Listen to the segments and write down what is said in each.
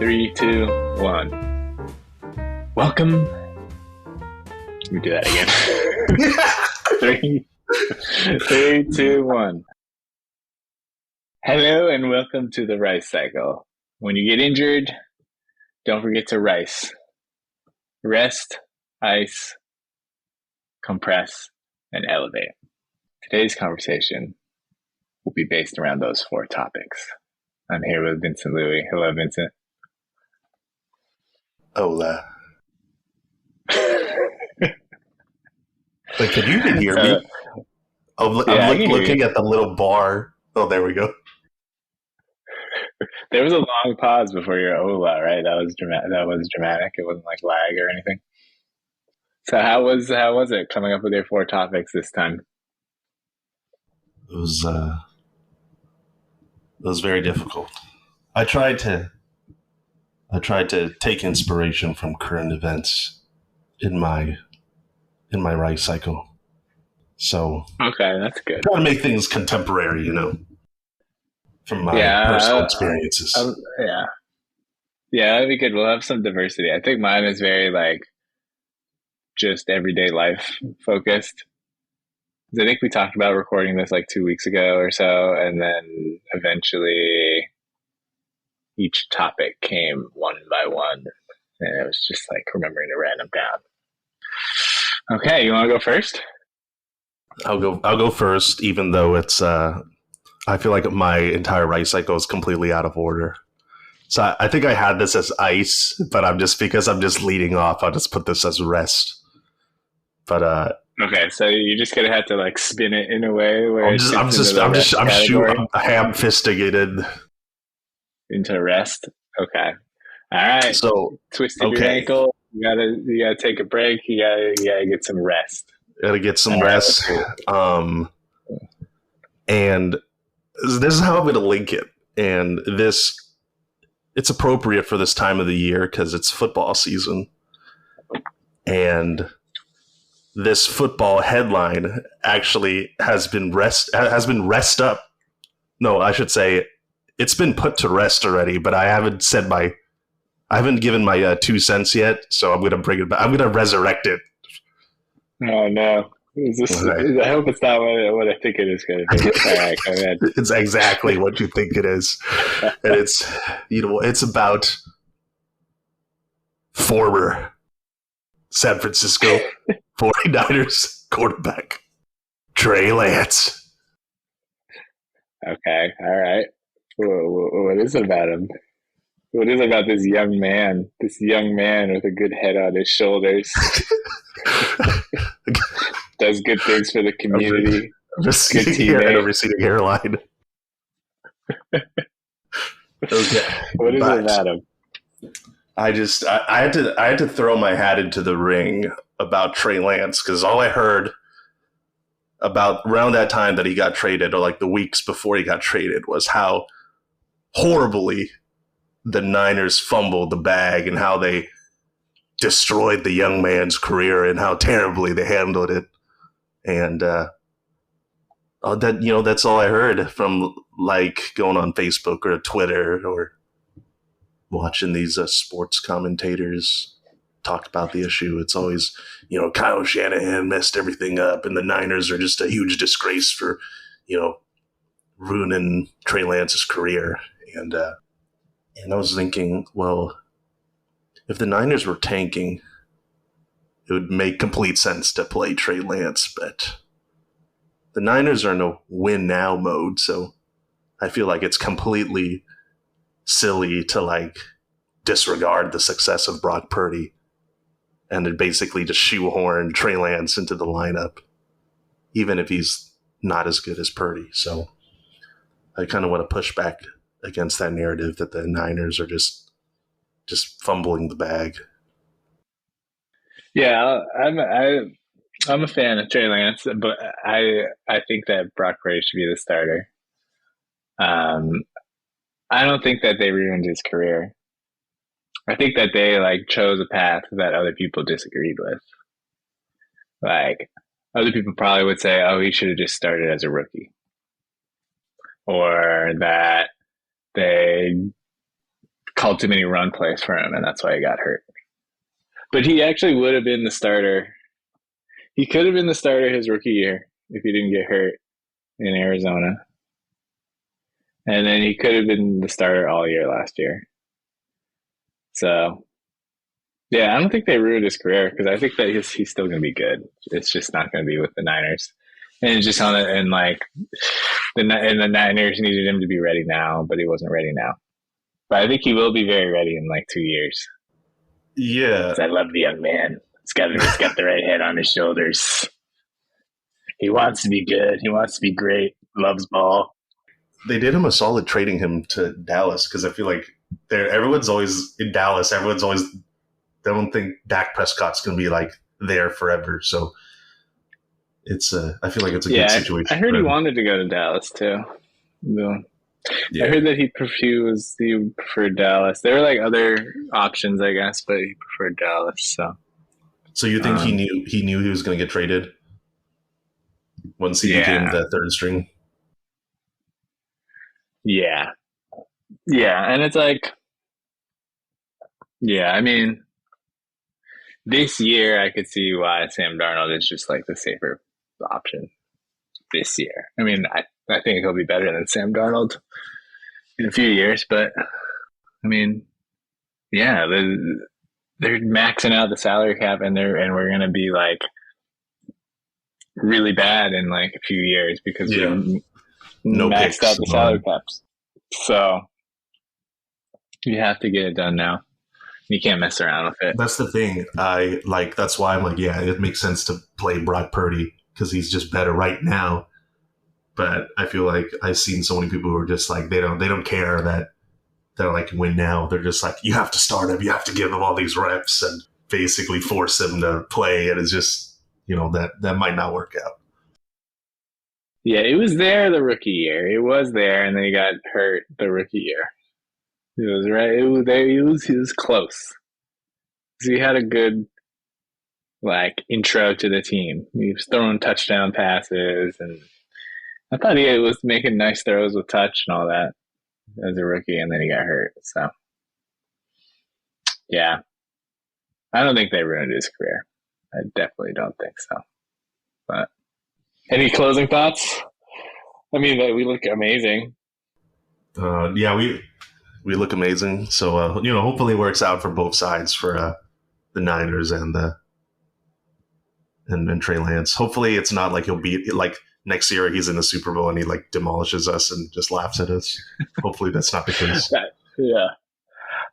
Three, two, one. Welcome. Let me do that again. Three, two, one. Hello and welcome to the Rice Cycle. When you get injured, don't forget to rice. Rest, ice, compress, and elevate. Today's conversation will be based around those four topics. I'm here with Vincent Louie. Hello, Vincent. Hola. Wait, can you even hear me? I'm looking at the little bar. Oh, there we go. There was a long pause before your hola, right? That was dramatic. It wasn't like lag or anything. So how was it coming up with your four topics this time? It was very difficult. I tried to take inspiration from current events in my rice cycle. So okay, that's good. Trying to make things contemporary, from my personal experiences. Yeah, that'd be good. We'll have some diversity. I think mine is very just everyday life focused. I think we talked about recording this 2 weeks ago or so, and then eventually each topic came one by one, and it was just remembering to write them down. Okay, you want to go first? I'll go first, even though it's I feel like my entire rice cycle is completely out of order. So I think I had this as ice, but because I'm just leading off, I'll just put this as rest. But okay, so you're just gonna have to spin it in a way where I'm ham-fisting it into rest. Okay, all right. So twisted your ankle. You gotta take a break. You gotta get some rest. Gotta get some rest. And this is how I'm gonna link it. And it's appropriate for this time of the year because it's football season. And this football headline actually has been rest up. No, I should say it's been put to rest already, but I haven't given my 2 cents yet, so I'm going to bring it back. I'm going to resurrect it. Oh no. I hope it's not what I think it is going to be. All right, go ahead. It's exactly what you think it is. And it's about former San Francisco 49ers quarterback Trey Lance. Okay, all right. What is it about him? What is it about this young man? This young man with a good head on his shoulders. Does good things for the community. A receding hairline. Okay. What is it about him? I had to throw my hat into the ring about Trey Lance because all I heard about around that time that he got traded, or the weeks before he got traded, was how horribly the Niners fumbled the bag and how they destroyed the young man's career and how terribly they handled it. And that's all I heard from going on Facebook or Twitter or watching these sports commentators talk about the issue. It's always, Kyle Shanahan messed everything up and the Niners are just a huge disgrace for, ruining Trey Lance's career. And I was thinking, well, if the Niners were tanking, it would make complete sense to play Trey Lance, but the Niners are in a win now mode, so I feel like it's completely silly to disregard the success of Brock Purdy and to basically just shoehorn Trey Lance into the lineup, even if he's not as good as Purdy. So I kind of want to push back against that narrative that the Niners are just fumbling the bag. Yeah, I'm a fan of Trey Lance, but I think that Brock Purdy should be the starter. I don't think that they ruined his career. I think that they chose a path that other people disagreed with. Other people probably would say, "Oh, he should have just started as a rookie," or that they called too many run plays for him, and that's why he got hurt. But he actually would have been the starter. He could have been the starter his rookie year if he didn't get hurt in Arizona. And then he could have been the starter all year last year. So, yeah, I don't think they ruined his career because I think that he's still going to be good. It's just not going to be with the Niners. And it's just on it, and like the Niners needed him to be ready now, but he wasn't ready now. But I think he will be very ready in like 2 years. Yeah. I love the young man. He's got the right head on his shoulders. He wants to be good. He wants to be great. Loves ball. They did him a solid trading him to Dallas because I feel like everyone's always in Dallas. They don't think Dak Prescott's going to be like there forever. So I feel like it's a good situation. I heard he wanted to go to Dallas too. Yeah. I heard that he preferred Dallas. There were like other options, I guess, but he preferred Dallas. So you think he knew he was going to get traded once he became the third string? Yeah. And it's like, I mean, this year I could see why Sam Darnold is just like the safer option this year. I mean, I think he'll be better than Sam Darnold in a few years, but I mean, yeah, they're maxing out the salary cap, and we're gonna be like really bad in like a few years because we maxed out the salary caps. So you have to get it done now. You can't mess around with it. That's the thing. That's why I'm like, yeah, it makes sense to play Brock Purdy because he's just better right now. But I feel like I've seen so many people who are just like they don't care that they're like win now. They're just like, you have to start him, you have to give him all these reps and basically force him to play. And it's just that might not work out. Yeah, it was there the rookie year. It was there, and then he got hurt the rookie year. It was right. It was there. He was close. So he had a good intro to the team. He was throwing touchdown passes, and I thought he was making nice throws with touch and all that as a rookie, and then he got hurt. So, yeah. I don't think they ruined his career. I definitely don't think so. But any closing thoughts? I mean, we look amazing. We look amazing. So, hopefully it works out for both sides for the Niners and Trey Lance. Hopefully it's not like he'll be like next year he's in the Super Bowl and he like demolishes us and just laughs at us. Hopefully that's not the case. Yeah.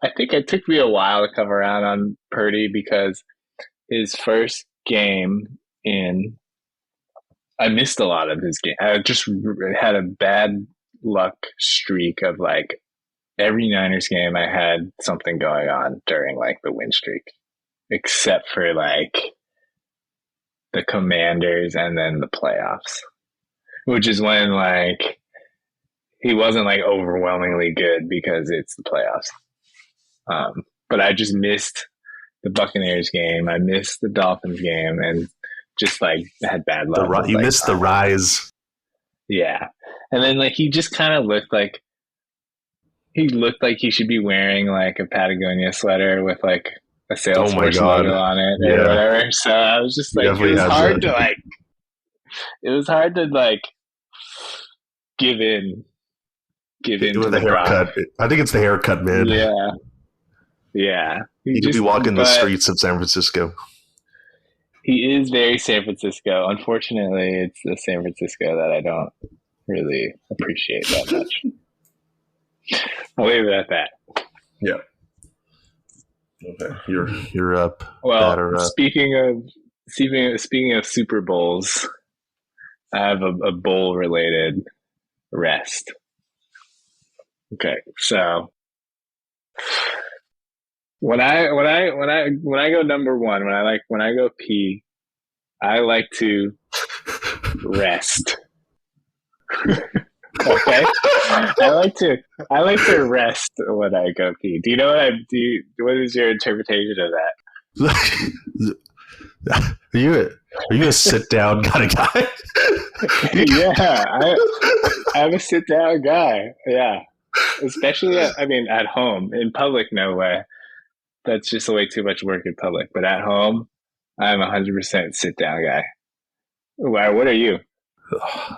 I think it took me a while to come around on Purdy because his first game I missed a lot of his game. I just had a bad luck streak of like every Niners game I had something going on during like the win streak, except for like the Commanders and then the playoffs, which is when like he wasn't like overwhelmingly good because it's the playoffs. But I just missed the Buccaneers game. I missed the Dolphins game and just like had bad luck. You missed the rise. Yeah. And then like he just kind of looked like he should be wearing like a Patagonia sweater with like a Salesforce logo on it or whatever. So I was just like, it was hard to like give in with the haircut. I think it's the haircut, man. Yeah. He could be walking the streets of San Francisco. He is very San Francisco. Unfortunately, it's the San Francisco that I don't really appreciate that much. I'll leave it at that. Yeah. Okay, you're up. Well, speaking of Super Bowls, I have a bowl related rest. Okay, so when I go number one, when I go pee, I like to rest. Okay, I like to rest when I go pee. Do you know what is your interpretation of that? Are you a sit down kind of guy? Yeah, I'm a sit down guy. Yeah. especially I mean, at home. In public, no way. That's just way too much work in public. But at home, I'm 100% sit down guy. Wow, what are you?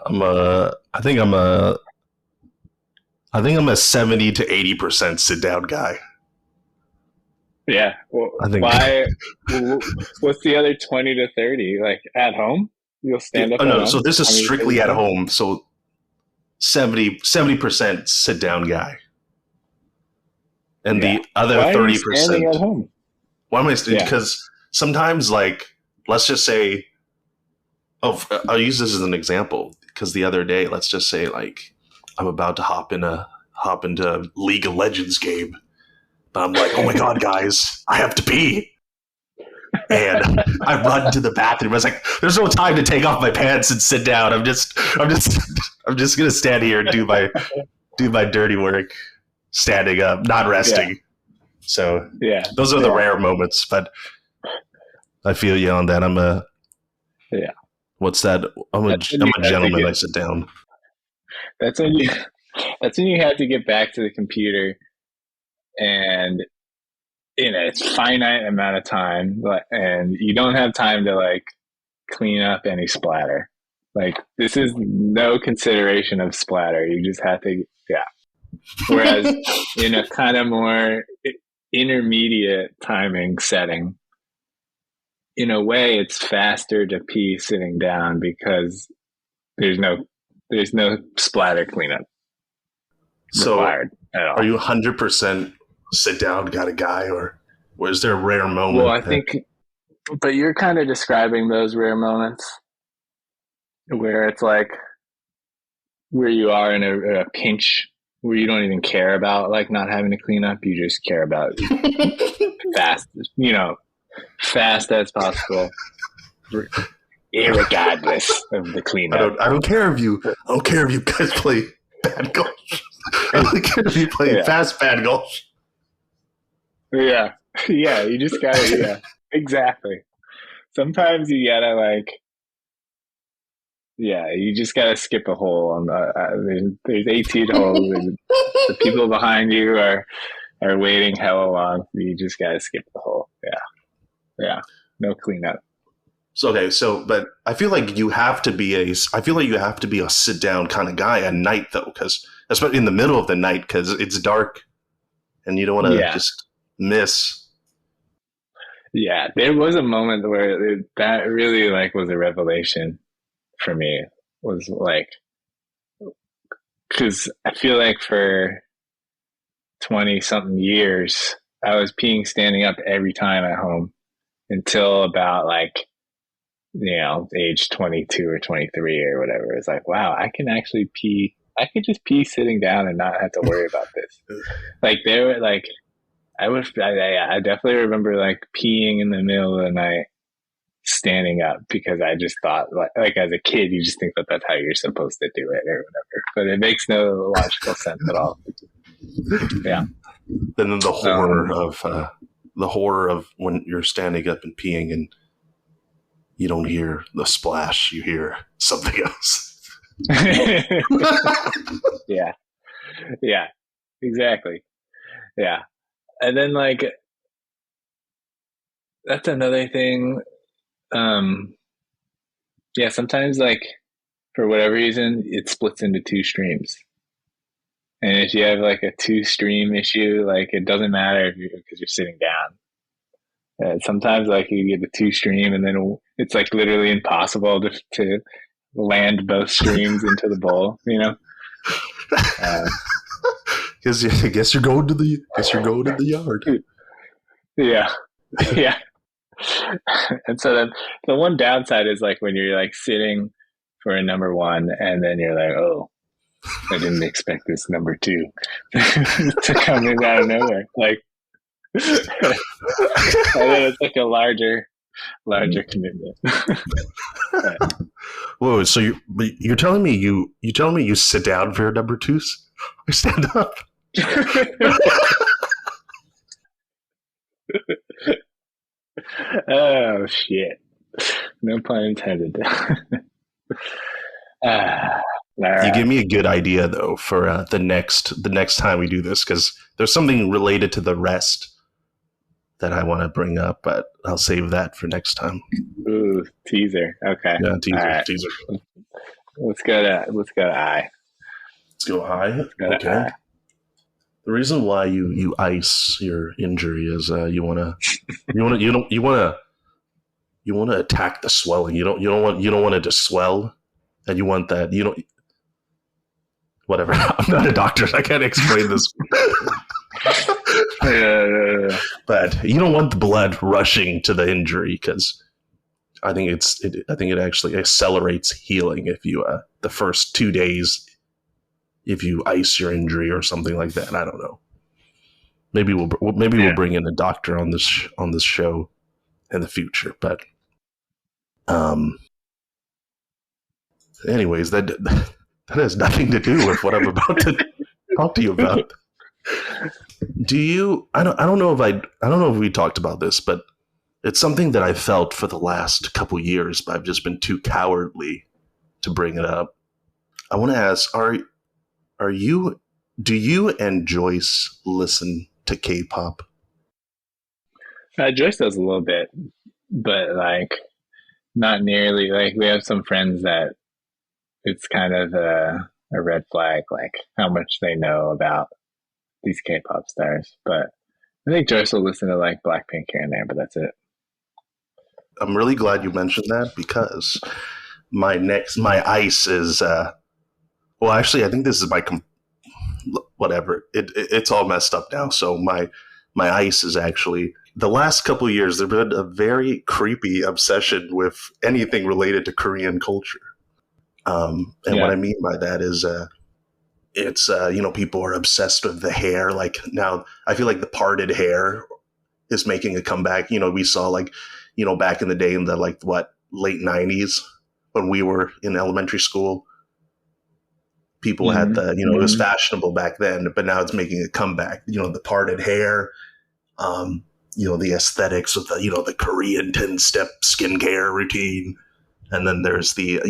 I'm a. I think I'm a 70 to 80% sit down guy. Yeah. Well, I think. why? What's the other 20 to 30? Like at home, you'll Yeah, stand up oh at no, so home. this is 20 to strictly at 30%. home. So 70% sit down guy, and Yeah. the other Why are you thirty standing at percent. home? Why am I? Yeah. Because sometimes, like, let's just say, oh, I'll use this as an example. Because the other day, let's just say, like, I'm about to hop into League of Legends game, but I'm like, oh my god, guys, I have to pee. And I run to the bathroom. I was like, "There's no time to take off my pants and sit down. I'm just gonna stand here and do my dirty work, standing up, not Yeah. resting." So Yeah. those are the Yeah. rare moments. But I feel you on that. Yeah. What's that? That's when I'm you a have to gentleman. I get. sit down. That's when you. That's when you have to get back to the computer and in a finite amount of time, and you don't have time to like clean up any splatter. Like this is no consideration of splatter. You just have to, yeah. Whereas in a kind of more intermediate timing setting, in a way, it's faster to pee sitting down because there's no there's no splatter cleanup So required at are all. you 100% sit down got a guy, or is there a rare Well, moment I that think, but you're kind of describing those rare moments where it's like where you are in a pinch where you don't even care about like not having to clean up. You just care about fast, fast as possible, irregardless of the cleanup. I don't care if you guys play bad golf. I don't care if you play Yeah, fast bad golf. yeah, yeah. You just gotta, yeah, exactly. Sometimes you gotta like, yeah, you just gotta skip a hole on the. There's 18 holes, and the people behind you are waiting hella long. You just gotta skip the hole. Yeah, yeah. No cleanup. So okay, but I feel like you have to be a sit down kind of guy at night though, because especially in the middle of the night because it's dark and you don't want to Yeah, just miss. yeah. There was a moment where that really like was a revelation for me. Was like because I feel like for 20 something years I was peeing standing up every time at home until about like age 22 or 23 or whatever. It's like, wow, I can actually pee. I could just pee sitting down and not have to worry about this. Like there were like I definitely remember like peeing in the middle of the night standing up because I just thought like as a kid you just think that that's how you're supposed to do it or whatever, but it makes no logical sense at all. Yeah. And then the horror of when you're standing up and peeing and you don't hear the splash, you hear something else. Yeah, yeah, exactly. Yeah, and then like that's another thing. Um, yeah, sometimes like for whatever reason it splits into two streams. And if you have like a two stream issue, like it doesn't matter if you because you're sitting down. Sometimes like you get the two stream, and then it's like literally impossible to land both streams into the bowl. Uh, Because I guess you're going to the yard. yeah, yeah. And so then the one downside is like when you're like sitting for a number one, and then you're like, oh, I didn't expect this number two to come in out of nowhere. Like, and then it's like a larger commitment. But, Whoa! So you're telling me you sit down for your number twos? I stand up. oh shit! No pun intended. All You right. give me a good idea though for the next time we do this, because there's something related to the rest that I want to bring up, but I'll save that for next time. Ooh, teaser. Okay. Yeah, All teaser, right. teaser. Let's go to I. Let's go high. Let's go to Okay. I. The reason why you ice your injury is you want to attack the swelling. You don't want it to swell, and you want that you don't whatever. I'm not a doctor. I can't explain this. Uh, But you don't want the blood rushing to the injury, because I think it actually accelerates healing if you the first 2 days, if you ice your injury or something like that. I don't know. Maybe we'll yeah. bring in a doctor on this show in the future. But um, anyways, that has nothing to do with what I'm about to talk to you about. Do you? I don't know if I don't know if we talked about this, but it's something that I felt for the last couple years, but I've just been too cowardly to bring it up. I want to ask: Are you? Do you and Joyce listen to K-pop? Joyce does a little bit, but like not nearly. Like we have some friends that it's kind of a red flag, like how much they know about these K-pop stars. But I think Joyce will listen to like Blackpink here and there, but that's it. I'm really glad you mentioned that, because my ice is well, actually, I think this is whatever. It's all messed up now. So my ice is actually, the last couple of years there's been a very creepy obsession with anything related to Korean culture. And what Yeah. I mean by that is it's people are obsessed with the hair. Like now, I feel like the parted hair is making a comeback. We saw like back in the day in the like what late '90s when we were in elementary school. People had Hmm. it was Hmm. fashionable back then, but now it's making a comeback. The parted hair, um, the aesthetics of the Korean 10-step skincare routine. And then there's the,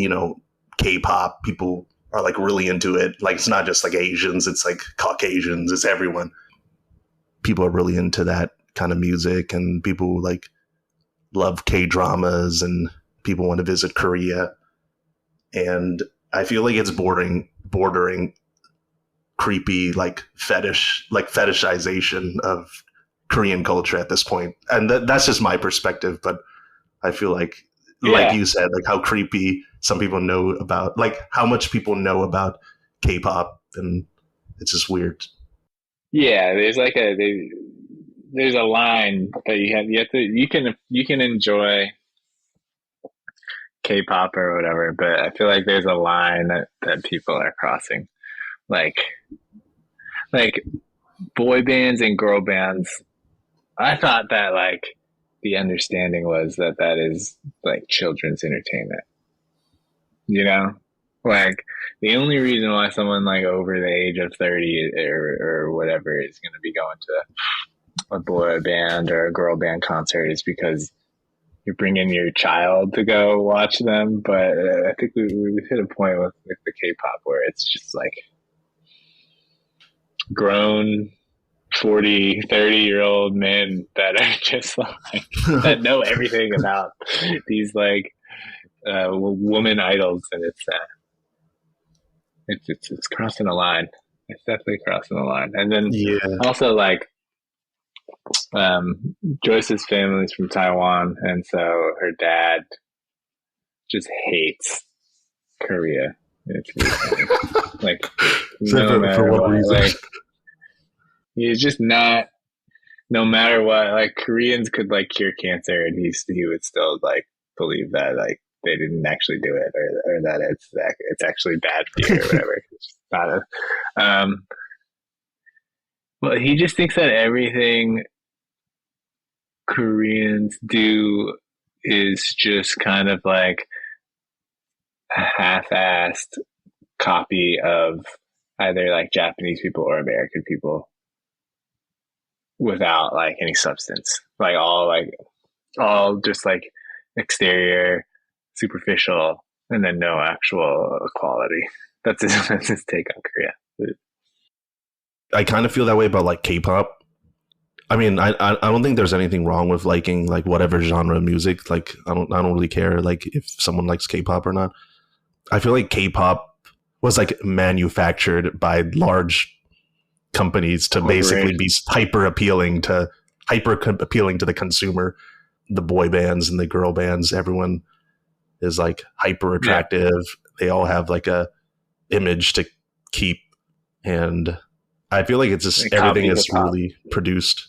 K-pop. People are like really into it. Like it's not just like Asians, it's like Caucasians, it's everyone. People are really into that kind of music, and people like love K-dramas, and people want to visit Korea. And I feel like it's bordering creepy, like fetishization of Korean culture at this point. And that's just my perspective, but I feel like Yeah. you said, like how creepy some people know about, like how much people know about K-pop, and it's just weird. Yeah. There's a line that you have to you can enjoy K-pop or whatever, but I feel like there's a line that people are crossing. Like like boy bands and girl bands. I thought that like the understanding was that that is like children's entertainment. You know, like the only reason why someone like over the age of 30 or whatever is going to be going to a boy band or a girl band concert is because you're bringing your child to go watch them. But I think we've hit a point with the K-pop where it's just like grown 40, 30-year old men that are just like that know everything about these like woman idols, and it's crossing a line. It's definitely crossing the line. And then Yeah. also like Joyce's family is from Taiwan, and so her dad just hates Korea. It's really funny. Like So no for matter what what, reason? like he's just not. No matter what, like Koreans could like cure cancer, and he would still like believe that like they didn't actually do it, or that it's actually bad for you or whatever. It's just not a, well, he just thinks that everything Koreans do is just kind of like a half-assed copy of either like Japanese people or American people without like any substance. Like all just like exterior, superficial, and then no actual quality. That's his that's his take on Korea. I kind of feel that way about like K-pop. I mean, I don't think there's anything wrong with liking like whatever genre of music. Like I don't really care like if someone likes K-pop or not. I feel like K-pop was like manufactured by large companies to basically be hyper appealing to the consumer. The boy bands and the girl bands, everyone is like hyper attractive. Yeah. They all have like a image to keep, and I feel like it's just like everything is really produced.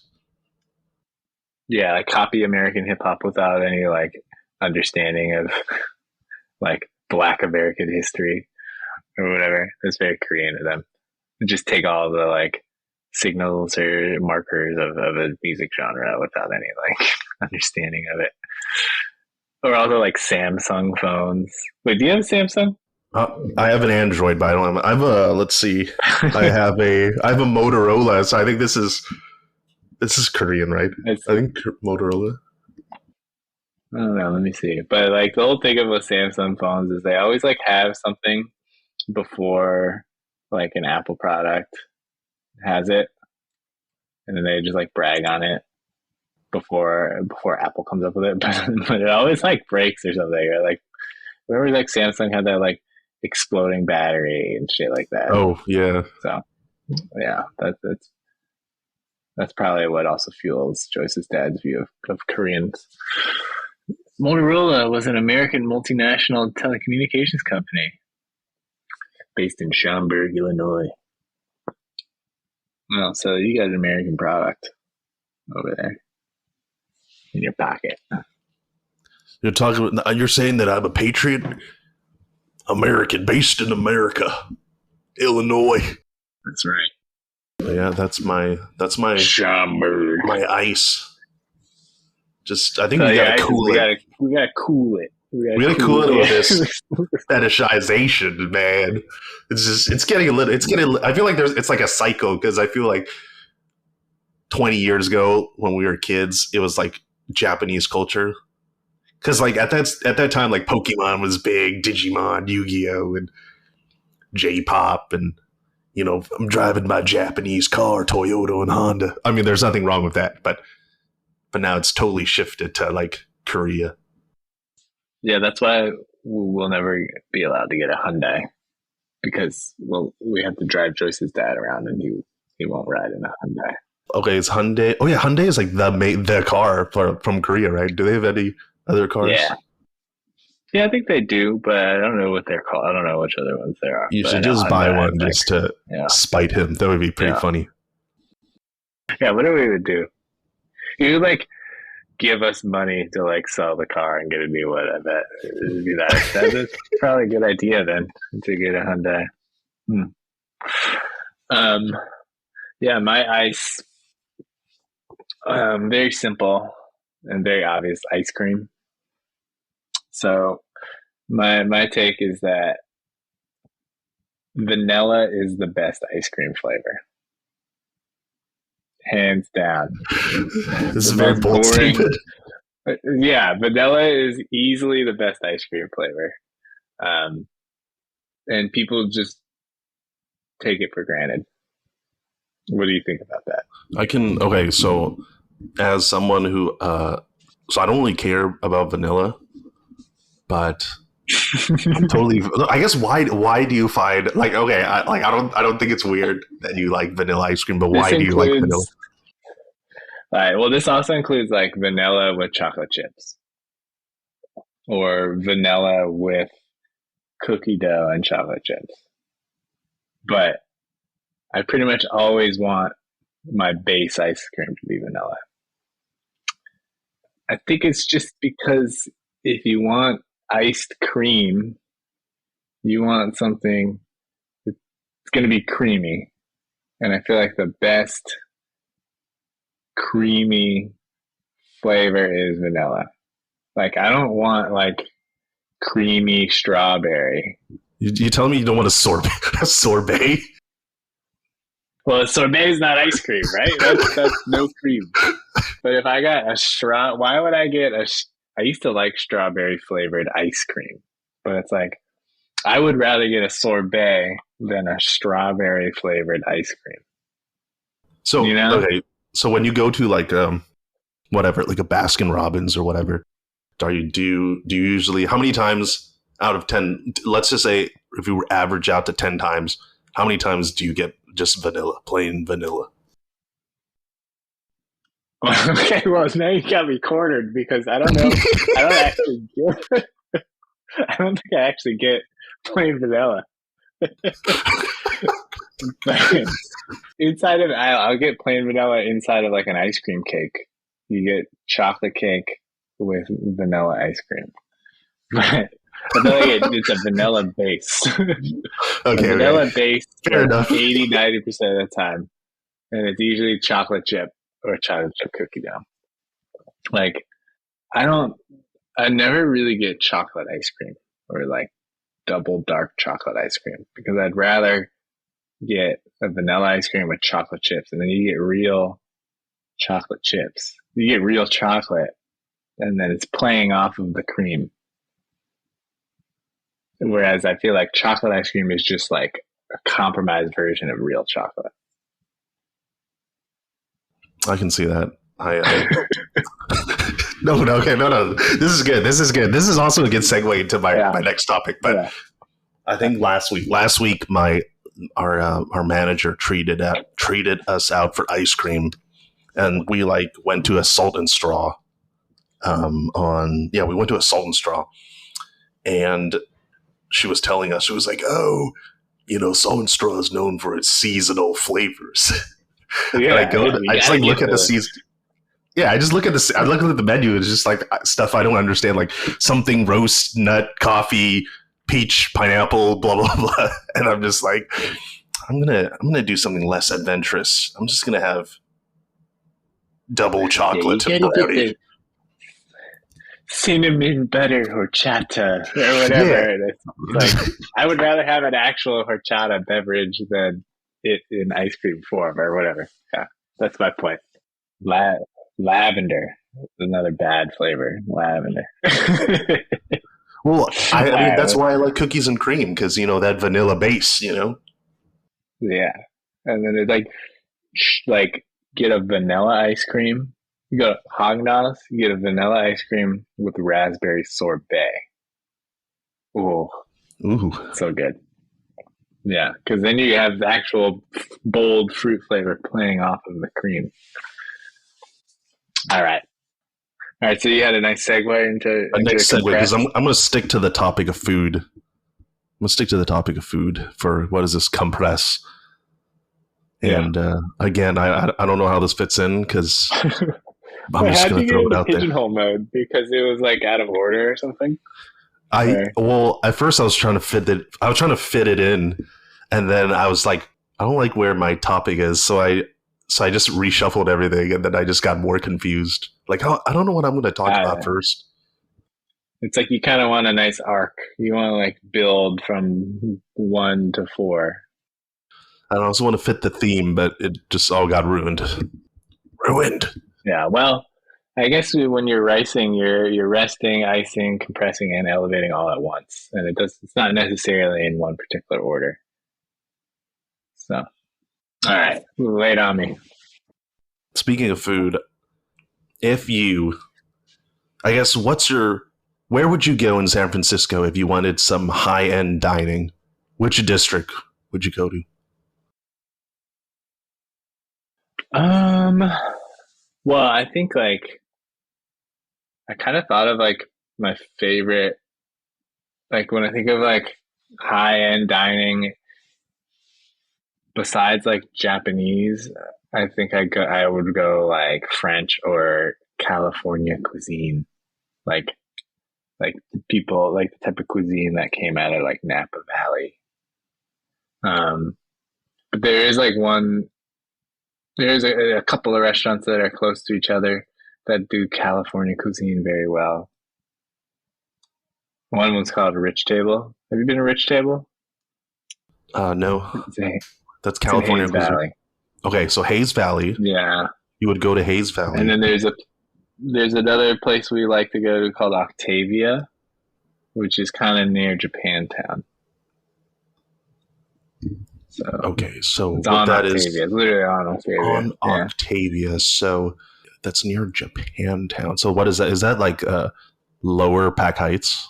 Yeah, like copy American hip hop without any like understanding of like Black American history or whatever. It's very Korean to them. Just take all the like signals or markers of a music genre without any like understanding of it. Or also like Samsung phones. Wait, do you have a Samsung? I have an Android, but I don't have. I have a. Let's see. I have a Motorola. So I think this is Korean, right? I think Motorola. I don't know. Let me see. But like the whole thing of with Samsung phones is they always like have something before like an Apple product has it, and then they just like brag on it before Apple comes up with it. But it always like breaks or something. Or like remember like Samsung had that like exploding battery and shit like that. Oh yeah. So yeah, that's probably what also fuels Joyce's dad's view of Koreans. Motorola was an American multinational telecommunications company based in Schaumburg, Illinois. Well, so you got an American product over there in your pocket. You're saying that I'm a patriot? American, based in America, Illinois. That's right. Yeah, that's my Schaumburg. My ice. Just I think we gotta cool it. We gotta cool it. We gotta cool it with this fetishization, man. It's getting I feel like it's like a cycle because I feel like 20 years ago when we were kids, it was like Japanese culture. Because like at that time, like Pokemon was big, Digimon, Yu-Gi-Oh, and J-pop, and you know, I'm driving my Japanese car, Toyota and Honda. I mean, there's nothing wrong with that, but now it's totally shifted to like Korea. Yeah, that's why we'll never be allowed to get a Hyundai because we have to drive Joyce's dad around, and he won't ride in a Hyundai. Okay, it's Hyundai. Oh yeah, Hyundai is like the car from Korea, right? Do they have any other cars? Yeah, I think they do, but I don't know what they're called. I don't know which other ones there are. You should just buy one just to spite him. That would be pretty funny. Yeah, whatever we would do. You would like give us money to like sell the car and get a new one. I bet it'd be that's probably a good idea then to get a Hyundai. Yeah, my ice, very simple and very obvious, ice cream. So my take is that vanilla is the best ice cream flavor. Hands down. This is a very bold statement. Yeah, vanilla is easily the best ice cream flavor. And people just take it for granted. What do you think about that? So as someone who so I don't really care about vanilla, but I'm totally. I guess why do you find like I don't think it's weird that you like vanilla ice cream, but why do you like vanilla? All right. Well, this also includes like vanilla with chocolate chips, or vanilla with cookie dough and chocolate chips. But I pretty much always want my base ice cream to be vanilla. I think it's just because if you want iced cream, you want something that's going to be creamy. And I feel like the best creamy flavor is vanilla. Like, I don't want like creamy strawberry. You telling me you don't want a sorbet? Well, a sorbet is not ice cream, right? That's no cream. But if I got why would I get I used to like strawberry flavored ice cream, but it's like I would rather get a sorbet than a strawberry flavored ice cream. You So know? okay, so when you go to like whatever, like a Baskin Robbins or whatever, do you usually, how many times out of 10, let's just say if you average out to 10 times, how many times do you get just vanilla, plain vanilla? Okay, well now you got me cornered because I don't know. I don't actually get. I don't think I actually get plain vanilla. But inside of I'll get plain vanilla inside of like an ice cream cake. You get chocolate cake with vanilla ice cream. But I feel like it's a vanilla base. A Okay, okay, vanilla base fair like enough. 80-90% of the time. And it's usually chocolate chip or chocolate chip cookie dough. Like I don't I never really get chocolate ice cream or like double dark chocolate ice cream because I'd rather get a vanilla ice cream with chocolate chips and then you get real chocolate chips. You get real chocolate and then it's playing off of the cream. Whereas I feel like chocolate ice cream is just like a compromised version of real chocolate. I can see that. I no, no, okay, no, no. This is good. This is good. This is also a good segue into Yeah. my next topic. But Yeah. I think last week my our manager treated us out for ice cream, and we like went to a Salt and Straw. On yeah, we went to a Salt and Straw, and she was telling us, she was like, "Oh, you know, Salt and Straw is known for its seasonal flavors." And Yeah. Yeah. You I just gotta like look get at the the season. Yeah, I just look at I look at the menu. It's just like stuff I don't understand, like something roast nut, coffee, peach, pineapple, blah blah blah. And I'm just like, I'm gonna do something less adventurous. I'm just gonna have double yeah, you chocolate gotta get brownie. the cinnamon butter horchata or whatever Yeah, it is. Like I would rather have an actual horchata beverage than it in ice cream form or whatever. Yeah, that's my point. La- Lavender, another bad flavor. Lavender. well, I mean that's uh, why I like cookies and cream because you know that vanilla base. You know, yeah, and then it's like get a vanilla ice cream. You go to Haagen-Dazs, you get a vanilla ice cream with raspberry sorbet. Oh, ooh, so good. Yeah, because then you have the actual bold fruit flavor playing off of the cream. All right, all right. So you had a nice segue a into a nice segue because compressed. I'm gonna stick to the topic of food. I'm gonna stick to the topic of food for what is this compress. Yeah. And again, I don't know how this fits in because I'm Wait, just how'd gonna you get throw it into out there. pigeonhole mode? Because it was like out of order or something? I Or well, at first I was trying to fit it. I was trying to fit it in, and then I was like, I don't like where my topic is, so I just reshuffled everything, and then I just got more confused. Like, oh, I don't know what I'm going to talk about uh, first. it's like you kind of want a nice arc. You want to like build from 1 to 4. I also want to fit the theme, but it just all got ruined. Ruined. Yeah. Well, I guess when you're ricing, you're resting, icing, compressing, and elevating all at once, and it's not necessarily in one particular order. So, all right, lay it on me. Speaking of food, if you, I guess, where would you go in San Francisco if you wanted some high end dining? Which district would you go to? Um. Well, I think like I kind of thought of like my favorite, like when I think of like high end dining, besides like Japanese, I think I would go like French or California cuisine, like like people like the type of cuisine that came out of like Napa Valley. Um, but there's a couple of restaurants that are close to each other that do California cuisine very well. One was called Rich Table. Have you been to Rich Table? No, It's in, that's it's in California Hayes cuisine. Valley. Okay, so Hayes Valley. Yeah, You would go to Hayes and Valley. then there's another place we like to go to called Octavia, which is kind of near Japantown. So Okay, so it's what on that is Octavia. It's literally on Octavia. on Yeah. Octavia. So that's near Japantown. So what is that? Is that like lower Pack Heights?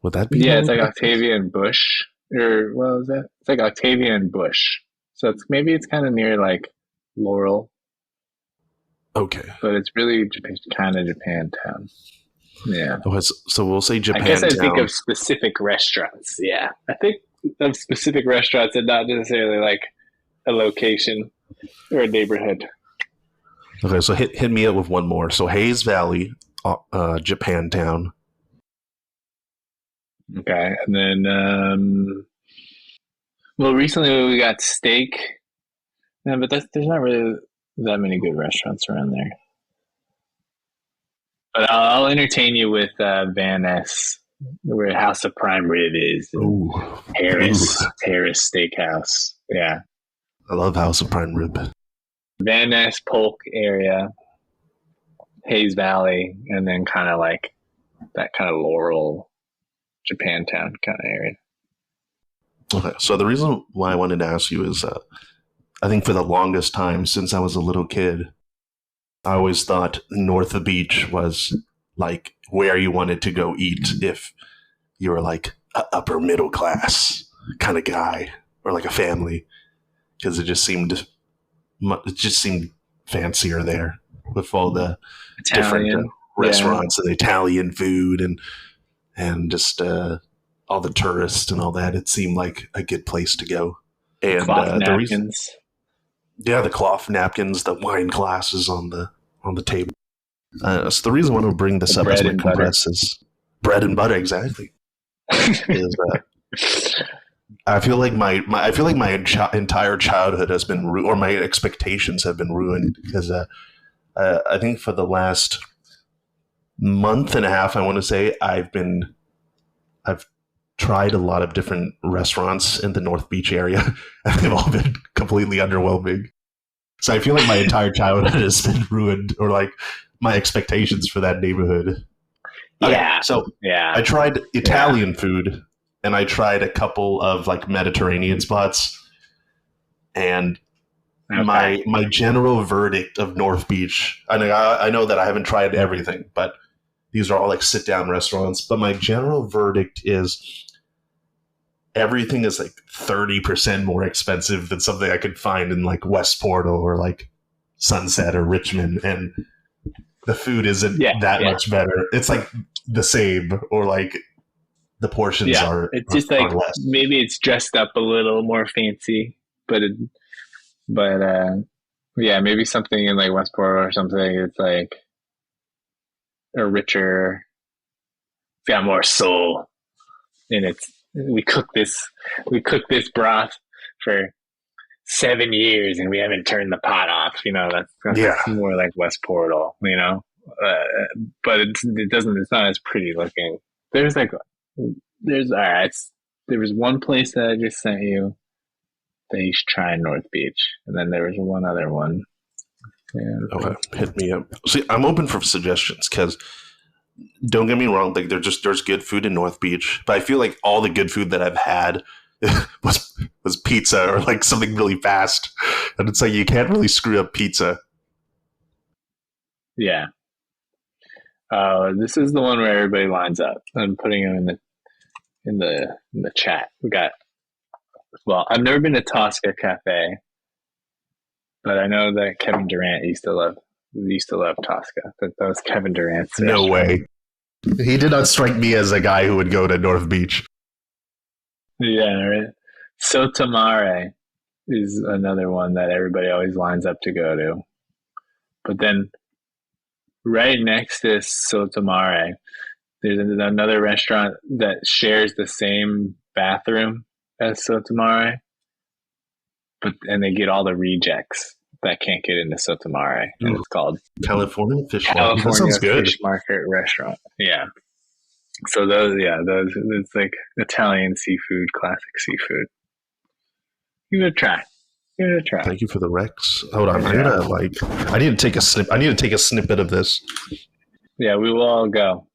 Would that be Yeah, it's lower like Pack Heights? Octavia and Bush. Or what was that? It's like Octavia and Bush. So it's maybe it's kind of near like Laurel, Okay. but it's really kind of Japantown. Yeah. Okay, so we'll say I guess I think Japantown. of specific restaurants. Yeah. I think of specific restaurants and not necessarily like a location or a neighborhood. Okay, so hit me up with one more. So Hayes Valley, Japantown. Okay. And then, well, recently we got steak. Yeah, but there's not really that many good restaurants around there. But I'll entertain you with Van Ness, where House of Prime Rib is, and Ooh, ooh. Harris Steakhouse. Yeah, I love House of Prime Rib. Van Ness Polk area, Hayes Valley, and then kind of like that kind of Laurel, Japantown kind of area. Okay, so the reason why I wanted to ask you is, I think for the longest time since I was a little kid, I always thought North of Beach was like where you wanted to go eat if you were like a upper middle class kind of guy or like a family, because it just seemed fancier there with all the different Italian, yeah, restaurants and Italian food and just all the tourists and all that. It seemed like a good place to go. And cloth the reason, napkins, yeah, the cloth napkins, the wine glasses on the table. So the reason I want to bring the this up as bread my and butter. compress is bread and butter. Exactly. Is I feel like I feel like my entire childhood has been or my expectations have been ruined because I think for the last month and a half, I want to say I've tried a lot of different restaurants in the North Beach area, and they've all been completely underwhelming. So I feel like my entire childhood has been ruined, or like my expectations for that neighborhood. Okay, Yeah, so yeah, I tried yeah. Italian food, and I tried a couple of like Mediterranean spots, and Okay. my general verdict of North Beach. I know that I haven't tried everything, but these are all like sit down restaurants. But my general verdict is everything is like 30% more expensive than something I could find in like West Portal or like Sunset or Richmond, and the food isn't Yeah, that yeah, much better. It's like the same, or like the portions yeah. are It's just are like less. maybe it's dressed up a little more fancy, but but yeah, maybe something in like Westport or something. It's like a richer, it's got more soul in it. We cook this broth for 7 years and we haven't turned the pot off. You know, Yeah, that's more like West Portal. You know, but it doesn't. It's not as pretty looking. There's like there's all right. There was one place that I just sent you that you should try in North Beach, and then there was one other one. Yeah, okay, hit me up. See, I'm open for suggestions because don't get me wrong, like there's good food in North Beach, but I feel like all the good food that I've had was pizza or like something really fast, and it's like you can't really screw up pizza. yeah. This is the one where everybody lines up. I'm putting them in the chat. We got well. I've never been to Tosca Cafe, but I know that Kevin Durant used to love Tosca. That was Kevin Durant's No restaurant. way. He did not strike me as a guy who would go to North Beach. Yeah, right. Sotomare is another one that everybody always lines up to go to. But then right next to Sotomare, there's another restaurant that shares the same bathroom as Sotomare, but and they get all the rejects that can't get into Sotomare, and Ooh, it's called California fish market. That California sounds good. Fish Market Restaurant. Yeah. So those it's like Italian seafood, classic seafood. Give it a try. Give it a try. Thank you for the Rex. Hold on, I'm Yeah. gonna like. I need to take a snip. I need to take a snippet of this. Yeah, we will all go.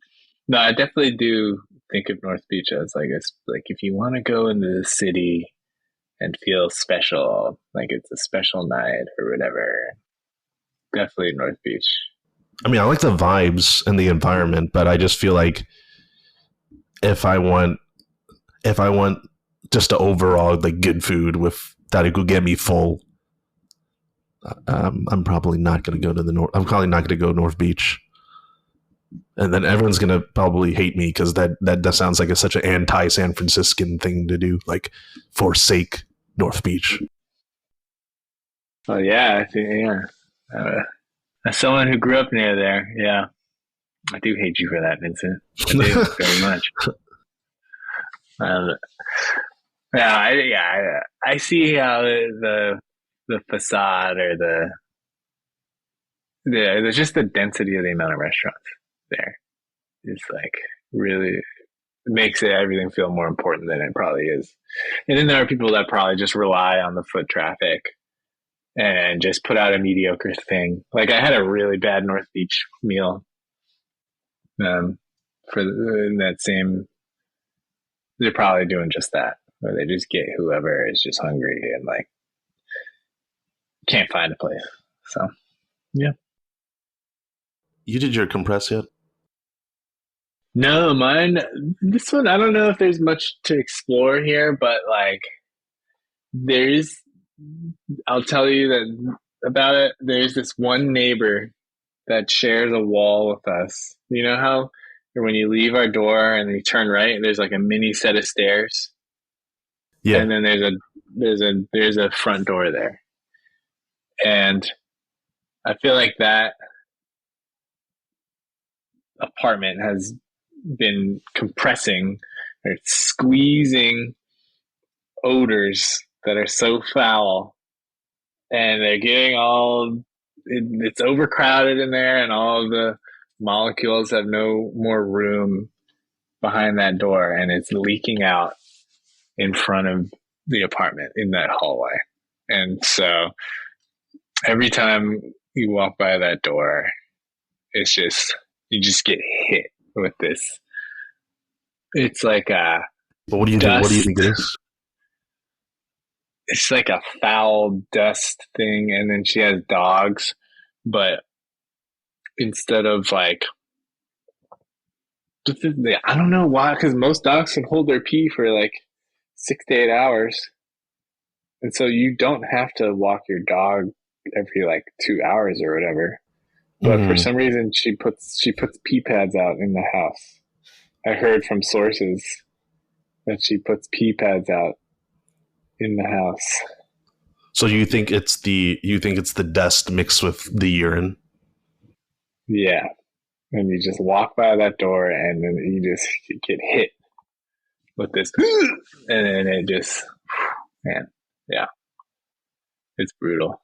No, I definitely do think of North Beach as like if you want to go into the city and feel special, like it's a special night or whatever. Definitely North Beach. I mean, I like the vibes and the environment, but I just feel like if I want if I want just a overall like good food with that it will get me full, I'm probably not going to go to the north. I'm probably not going to go North Beach, and then everyone's going to probably hate me because that sounds like such an anti San Franciscan thing to do, like forsake North Beach. Oh yeah, I think yeah. As someone who grew up near there, yeah, I do hate you for that, Vincent. I do very much. Um, I see how the facade or the just the density of the amount of restaurants there is like really makes it everything feel more important than it probably is. And then there are people that probably just rely on the foot traffic and just put out a mediocre thing. Like I had a really bad North Beach meal for in that same. They're probably doing just that, where they just get whoever is just hungry and like can't find a place. So yeah. You did your compress yet? No, mine. This one, I don't know if there's much to explore here, but like there's. I'll tell you that about it. There's this one neighbor that shares a wall with us. You know how when you leave our door and you turn right, there's like a mini set of stairs, Yeah. and then there's a front door there, and I feel like that apartment has been compressing or squeezing odors that are so foul, and they're getting it's overcrowded in there, and all of the molecules have no more room behind that door, and it's leaking out in front of the apartment in that hallway. And so every time you walk by that door, it's just you just get hit with this. It's like a But what do you think? What do you think it is? It's like a foul dust thing, and then she has dogs, but instead of like, I don't know why, because most dogs can hold their pee for like 6 to 8 hours, and so you don't have to walk your dog every like 2 hours or whatever. But for some reason, she puts pee pads out in the house. I heard from sources that she puts pee pads out in the house. So you think it's the dust mixed with the urine? Yeah. And you just walk by that door and then you just get hit with this and then it just man, yeah. It's brutal.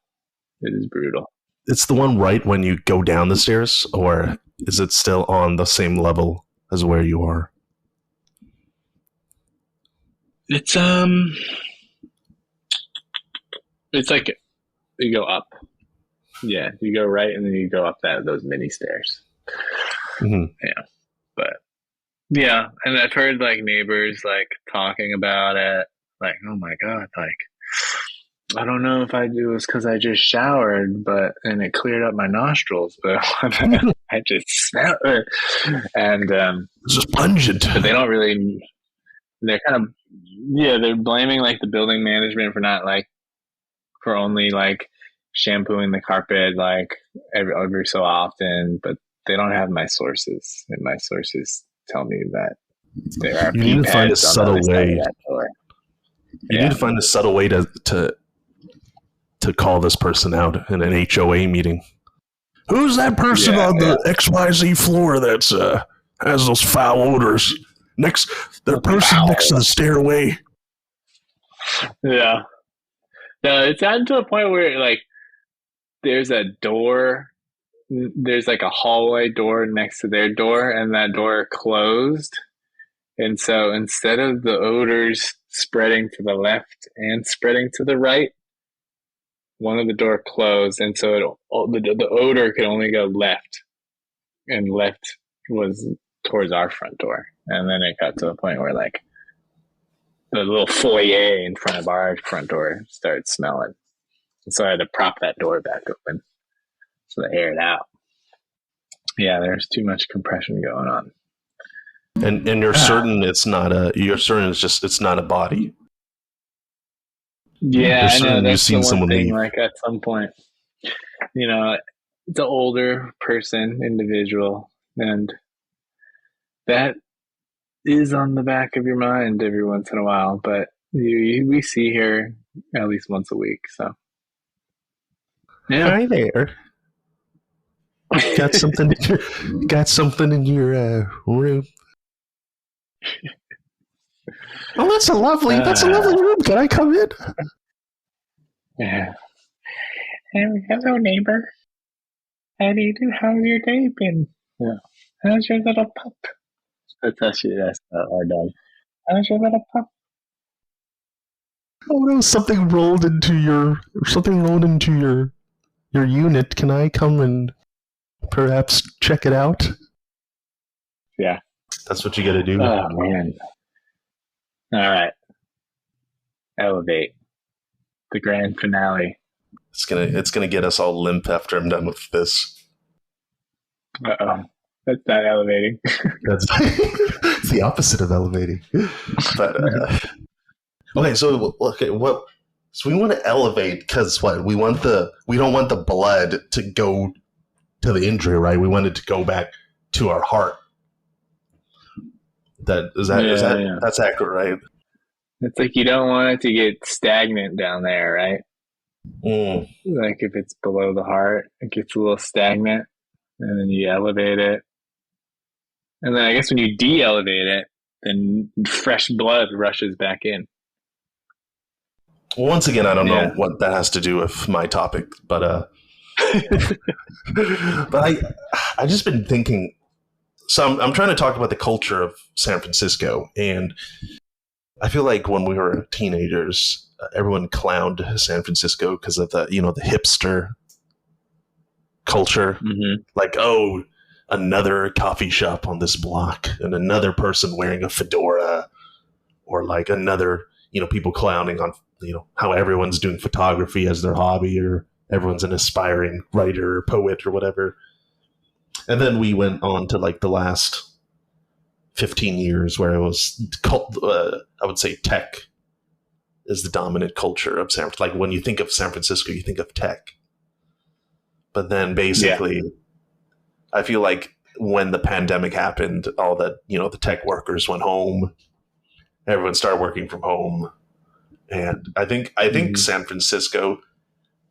It is brutal. It's the one right when you go down the stairs, or is it still on the same level as where you are? It's like you go up. Yeah, you go right and then you go up those mini stairs. Mm-hmm. Yeah. But yeah, and I've heard like neighbors like talking about it, like, oh my God, like I don't know if it was because I just showered, and it cleared up my nostrils, but I just smelled it. And it's just pungent. But they don't really. They're kind of they're blaming like the building management for not like for only like shampooing the carpet like every so often, but they don't have my sources, and my sources tell me that there are. You need to find a subtle way. You need to find a subtle way to call this person out in an HOA meeting. Who's that person on the XYZ floor that's has those foul odors? The person next to the stairway. Yeah. No, it's gotten to a point where like there's a door, there's like a hallway door next to their door, and that door closed. And so instead of the odors spreading to the left and spreading to the right, one of the door closed, and so the odor could only go left, and left was towards our front door. And then it got to a point where like the little foyer in front of our front door started smelling. So I had to prop that door back open so to air it out. Yeah, there's too much compression going on. And you're certain it's not a. You're certain it's not a body. Yeah, You're I know certain you've that's the seen one someone thing. leave. Like at some point, you know, it's an older person, individual, and that is on the back of your mind every once in a while. But we see her at least once a week, so yeah. Hi there. Got something? Got something in your room? Oh, that's a lovely uh, room. Can I come in? yeah. Hello, neighbor. How do you do? How's your day been? Yeah. How's your little pup? That's how she asked our dog. How's your little pup? Oh no, something rolled into your unit. Can I come and perhaps check it out? Yeah. That's what you got to do. Oh man. All right. Elevate the grand finale. It's gonna get us all limp after I'm done with this. Uh-oh. That's not elevating. That's it's the opposite of elevating. But okay, so okay, what? So we want to elevate because what? We don't want the blood to go to the injury, right? We want it to go back to our heart. Yeah. That's accurate, right? It's like you don't want it to get stagnant down there, right? Mm. Like if it's below the heart, it gets a little stagnant, and then you elevate it. And then I guess when you de-elevate it, then fresh blood rushes back in. Well, once again, I don't know Yeah. what that has to do with my topic, but but I just been thinking. So I'm trying to talk about the culture of San Francisco, and I feel like when we were teenagers, everyone clowned San Francisco because of the hipster culture. Mm-hmm. Like, oh, another coffee shop on this block, and another person wearing a fedora, or like another people clowning on how everyone's doing photography as their hobby, or everyone's an aspiring writer or poet or whatever. And then we went on to like the last 15 years where it was I would say tech is the dominant culture of San Francisco. Like when you think of San Francisco, you think of tech. But then Yeah. basically, I feel like when the pandemic happened, all that, the tech workers went home, everyone started working from home. And I think Mm-hmm. San Francisco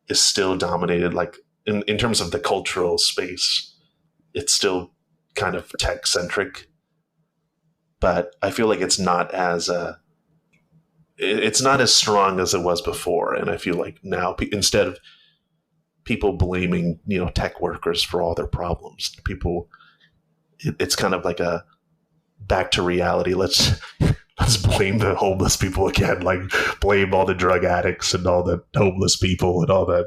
is still dominated, like in terms of the cultural space, it's still kind of tech centric. But I feel like it's not as strong as it was before. And I feel like now instead of people blaming tech workers for all their problems, it's kind of like a back to reality. Let's blame the homeless people again. Like blame all the drug addicts and all the homeless people and all the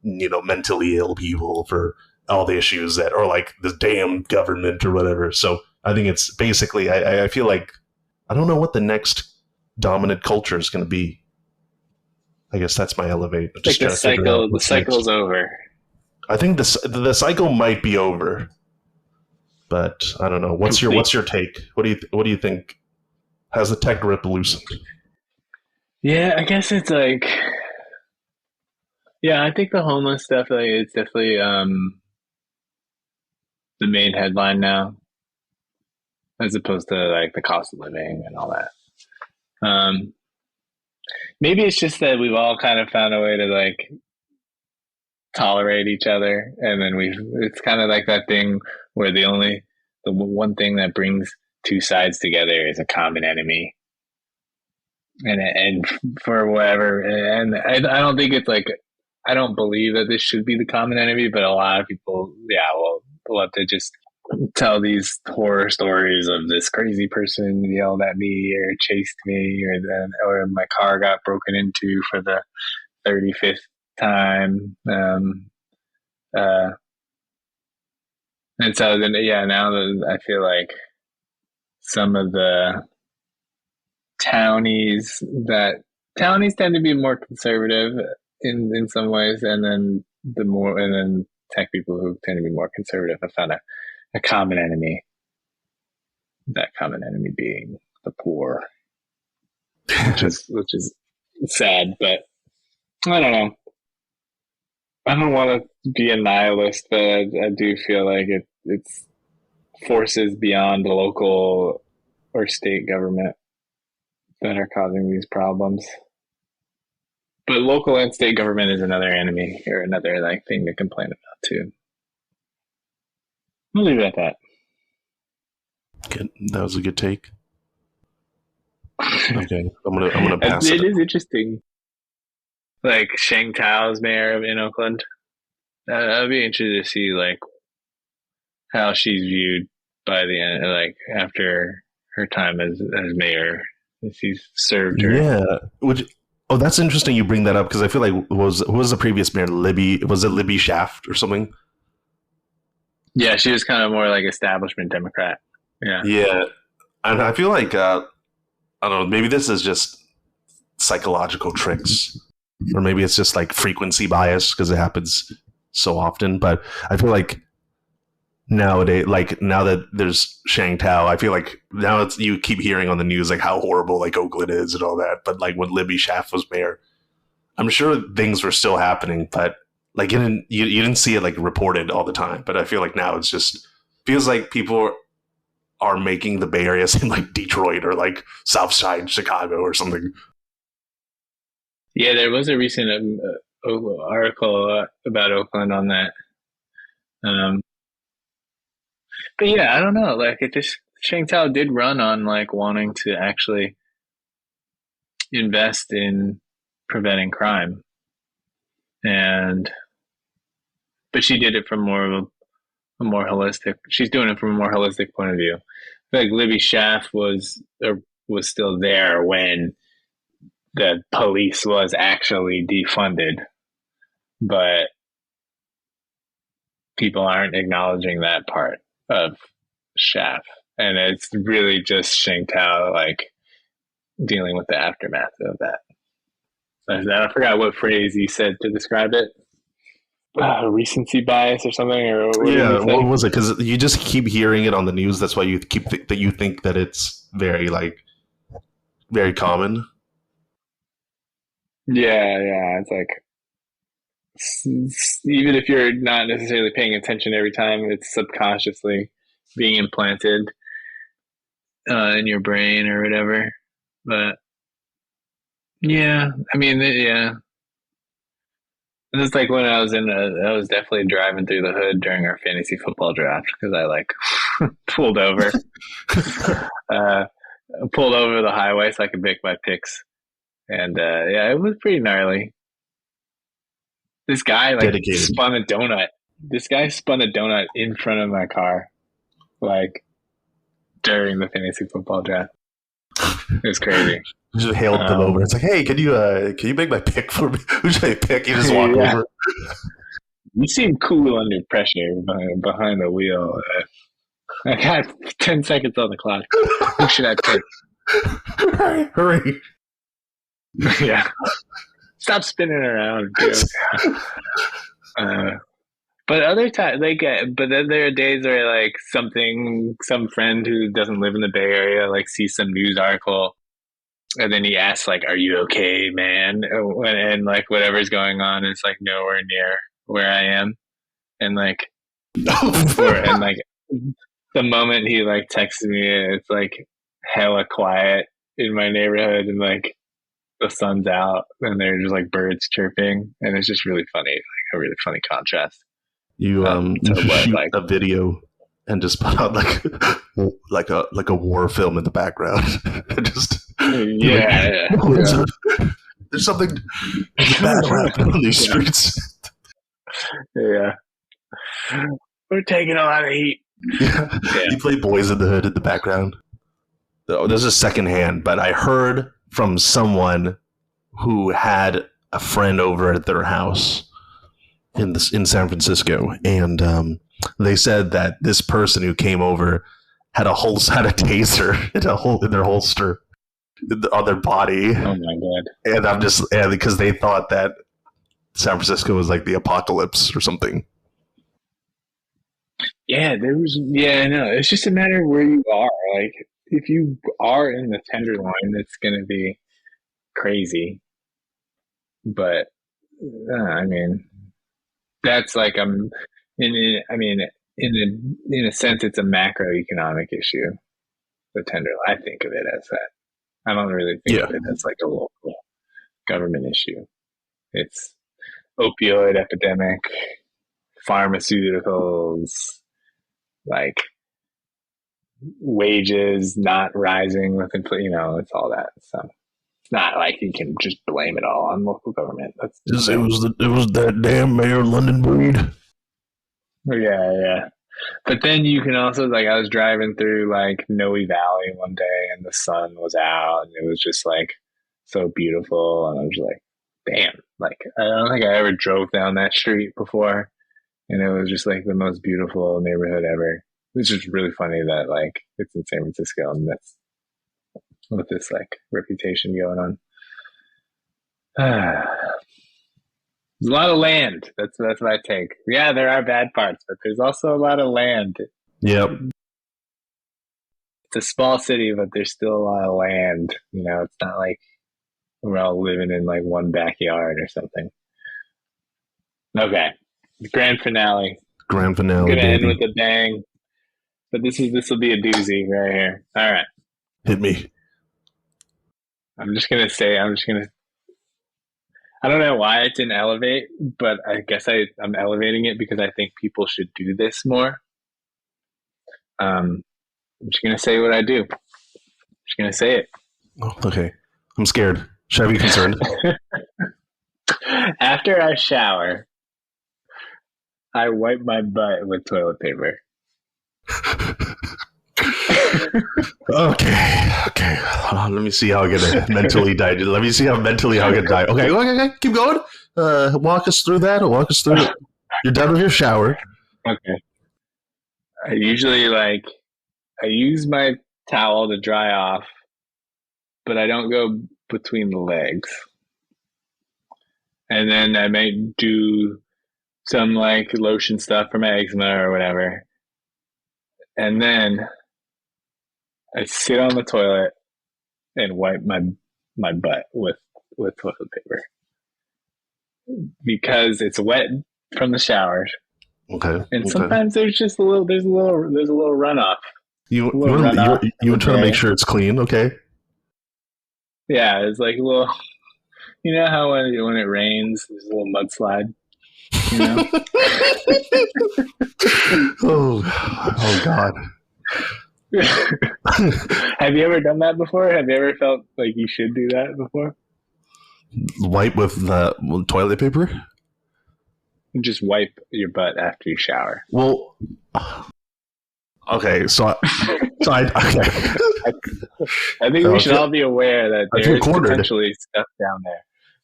mentally ill people for all the issues that, or like the damn government or whatever. So I think it's basically I feel like I don't know what the next dominant culture is going to be. I guess that's my elevate. Like Just trying to figure out the what's next. cycle's over. I think the cycle might be over, but I don't know. Complete. What's your take? What do you think? Has the tech grip loosened? Yeah, I guess it's like, yeah, I think the homeless stuff, like, it's definitely the main headline now, as opposed to like the cost of living and all that. Um, Maybe it's just that we've all kind of found a way to like tolerate each other, and then it's kind of like that thing where the one thing that brings two sides together is a common enemy, and for whatever, and I don't think it's like, I don't believe that this should be the common enemy, but a lot of people, yeah, well, love to just tell these horror stories of this crazy person yelled at me or chased me, or my car got broken into for the 35th time. Uh, and so then, yeah, now that I feel like some of the townies that townies tend to be more conservative in some ways, and then tech people who tend to be more conservative have found a common enemy. That common enemy being the poor, which is sad, but I don't know. I don't want to be a nihilist, but I do feel like it's forces beyond the local or state government that are causing these problems. But local and state government is another enemy or another like thing to complain about too. I'll leave it at that. Good. That was a good take. Okay, I'm gonna pass it. It is interesting. Like Sheng Tao's mayor in Oakland. I'd be interested to see like how she's viewed by the end, like after her time as mayor, if she's served her. Yeah. That's interesting. You bring that up because I feel like who was the previous mayor? Was it Libby Shaft or something? Yeah, she was kind of more like establishment Democrat. Yeah. Yeah, and I feel like I don't know. Maybe this is just psychological tricks, or maybe it's just like frequency bias because it happens so often. But I feel like nowadays, like now that there's Shang Tao, I feel like now you keep hearing on the news like how horrible like Oakland is and all that. But like when Libby Shaft was mayor, I'm sure things were still happening, but like you didn't see it like reported all the time. But I feel like now it's just feels like people are making the Bay Area seem like Detroit or like South Side Chicago or something. Yeah, there was a recent article about Oakland on that. But yeah, I don't know. Like it just Shang Tao did run on like wanting to actually invest in preventing crime, but she did it from more of a more holistic. She's doing it from a more holistic point of view. I feel like Libby Schaff was still there when the police was actually defunded, but people aren't acknowledging that part of Schaff, and it's really just Sheng Tao like dealing with the aftermath of that. I forgot what phrase you said to describe it. Recency bias or something, or what was it? Because you just keep hearing it on the news. That's why you you think that it's very common. Yeah. It's like even if you're not necessarily paying attention every time, it's subconsciously being implanted in your brain or whatever. But yeah, I mean, yeah. It's like when I was definitely driving through the hood during our fantasy football draft because I like pulled over, pulled over the highway so I could make my picks, and yeah, it was pretty gnarly. This guy spun a donut. This guy spun a donut in front of my car, like during the fantasy football draft. It was crazy. Just hailed them over. It's like, hey, can you make my pick for me? Who should I pick? You just walk over. You seem cool under pressure behind the wheel. I got 10 seconds on the clock. Who should I pick? Hurry. Yeah. Stop spinning around, dude. But other times, but then there are days where like some friend who doesn't live in the Bay Area like sees some news article, and then he asks like, "Are you okay, man?" And like whatever's going on is like nowhere near where I am, and like, and like the moment he like texts me, it's like hella quiet in my neighborhood, and like the sun's out, and they're just like birds chirping, and it's just really funny, like a really funny contrast. You shoot a video and just put out like a war film in the background. Just yeah. There's something bad happening on these streets. Yeah, we're taking a lot of heat. Yeah. You play Boys in the Hood in the background. This is secondhand, but I heard from someone who had a friend over at their house in San Francisco, and they said that this person who came over had a taser in their holster, on their body, Oh my god. and I'm just because they thought that San Francisco was like the apocalypse or something. Yeah, there was. Yeah, no. It's just a matter of where you are. Like, if you are in the Tenderloin, it's gonna be crazy. But I mean, that's like I mean, in a sense, it's a macroeconomic issue. The Tenderloin. I think of it as that. I don't really think Yeah, of it as like a local government issue. It's opioid epidemic, pharmaceuticals, like wages not rising with inflation. It's all that. So it's not like you can just blame it all on local government. That's insane. it was that damn Mayor London Breed. Yeah, yeah. But then you can also like I was driving through like Noe Valley one day and the sun was out and it was just like so beautiful and I was like, damn, like I don't think I ever drove down that street before and it was just like the most beautiful neighborhood ever. It's just really funny that like it's in San Francisco and that's with this like reputation going on. There's a lot of land. That's my take. Yeah, there are bad parts, but there's also a lot of land. Yep. It's a small city, but there's still a lot of land. It's not like we're all living in like one backyard or something. Okay, grand finale. Grand finale, Gonna end baby. with a bang, but this will be a doozy right here. All right, Hit me. I'm just gonna say I don't know why it didn't elevate, but I guess I'm elevating it because I think people should do this more. I'm just gonna say what I do. I'm just gonna say it. Oh, okay. I'm scared. Should I be concerned? After I shower, I wipe my butt with toilet paper. Okay. Let me see how I get mentally die. Let me see how mentally I get die. Okay. Keep going. Walk us through that. Walk us through it. You're done with your shower. Okay. I usually I use my towel to dry off, but I don't go between the legs. And then I might do some like lotion stuff for my eczema or whatever. And then I sit on the toilet and wipe my butt with toilet paper because it's wet from the shower. Okay. And sometimes there's just a little runoff. You would try to make sure it's clean. Okay. Yeah, it's like a little. You know how when it rains, there's a little mudslide. Oh God. Have you ever done that before? Have you ever felt like you should do that before? Wipe with the toilet paper? Just wipe your butt after you shower. Well, okay, I think we should all be aware that there's potentially stuff down there.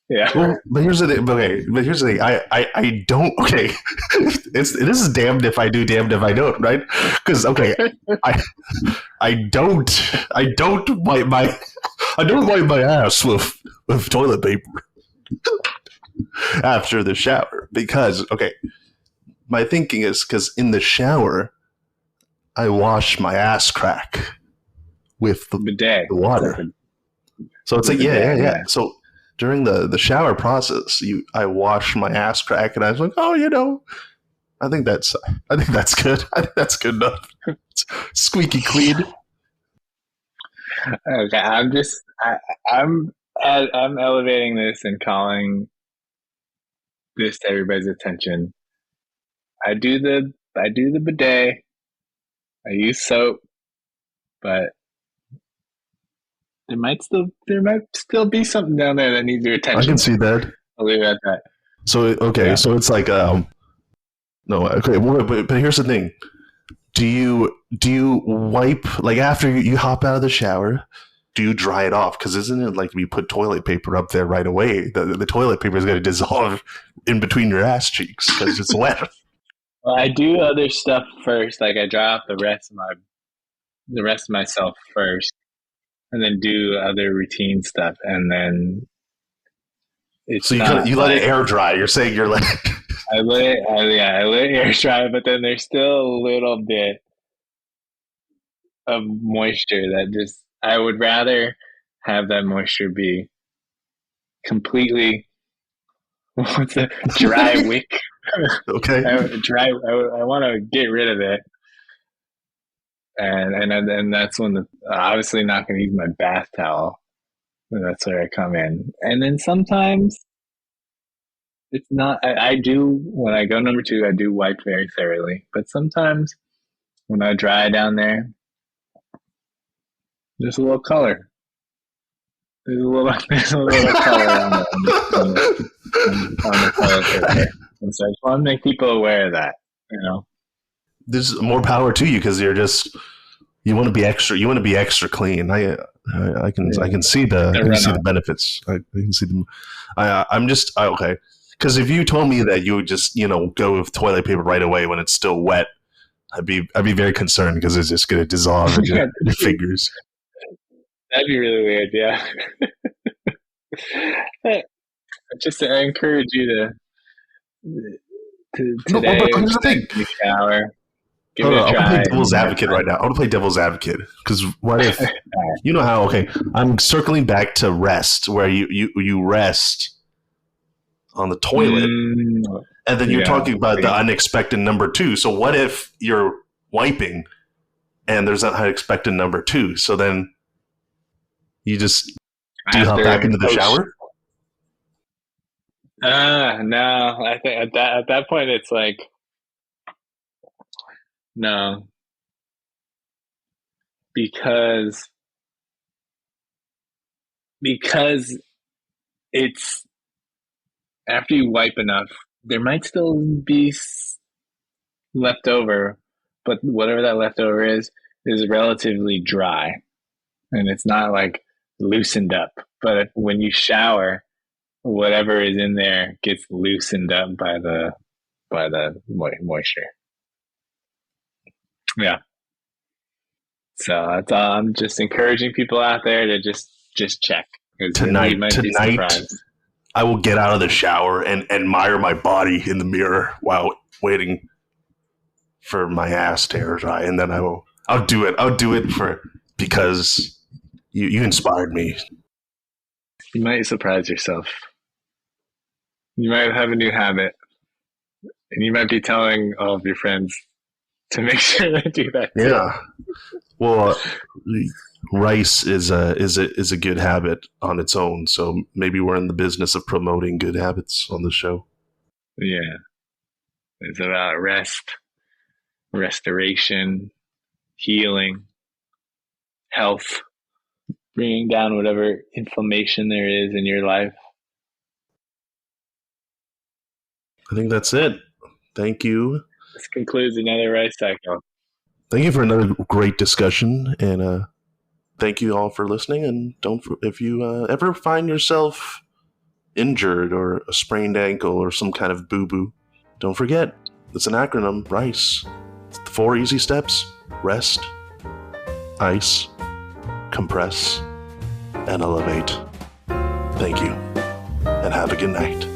Yeah. Well, but here's the thing. Okay, but here's the thing. I don't. Okay, this is damned if I do, damned if I don't. Right? Because I don't wipe my ass with toilet paper after the shower because my thinking is because in the shower I wash my ass crack with the bidet, the water. So it's like yeah. So during the shower process, I wash my ass crack, and I was like, I think that's good. I think that's good enough. It's squeaky clean. Okay, I'm elevating this and calling this to everybody's attention. I do the bidet. I use soap, but there might still be something down there that needs your attention. I can see that. I'll leave it at that. So so it's like no, okay, but here's the thing. Do you wipe like after you hop out of the shower? Do you dry it off? Because isn't it like you put toilet paper up there right away? The toilet paper is going to dissolve in between your ass cheeks because it's wet. Well, I do other stuff first. Like I dry off the rest of myself first, and then do other routine stuff, and then it's So not you let it like air dry. You're saying you're like I let it air dry, but then there's still a little bit of moisture that just I would rather have that moisture be completely what's a dry wick. okay. I want to get rid of it, and that's when obviously not going to use my bath towel. That's where I come in, and then sometimes it's not. I do when I go number two. I do wipe very thoroughly, but sometimes when I dry down there, there's a little color. There's a little color on the toilet paper, and so I just want to make people aware of that. You know. There's more power to you because you want to be extra. You want to be extra clean. I can see the benefits. I can see them. I'm just okay. Because if you told me that you would just go with toilet paper right away when it's still wet, I'd be very concerned because it's just going to dissolve in your fingers. That'd be really weird. Yeah. I encourage you to today. No, here's the thing. Shower. I want to play devil's advocate right now. I want to play devil's advocate because what if you know how? Okay, I'm circling back to rest, where you rest on the toilet, and then you're talking about the unexpected number two. So what if you're wiping and there's an unexpected number two? So then you just do you hop back into the shower? No. I think at that point it's like no, because it's after you wipe enough, there might still be left over, but whatever that leftover is relatively dry, and it's not like loosened up. But when you shower, whatever is in there gets loosened up by the moisture. Yeah. So that's all. I'm just encouraging people out there to just check. Tonight, I will get out of the shower and admire my body in the mirror while waiting for my ass to air dry, and then I'll do it. I'll do it because you inspired me. You might surprise yourself. You might have a new habit, and you might be telling all of your friends to make sure they do that too. Yeah. Well, rice is a good habit on its own. So maybe we're in the business of promoting good habits on the show. Yeah. It's about rest, restoration, healing, health, bringing down whatever inflammation there is in your life. I think that's it. Thank you. This concludes another rice cycle. Thank you for another great discussion, and thank you all for listening. And if you ever find yourself injured or a sprained ankle or some kind of boo-boo, don't forget, it's an acronym, RICE. It's the 4 easy steps: rest, ice, compress, and elevate. Thank you, and have a good night.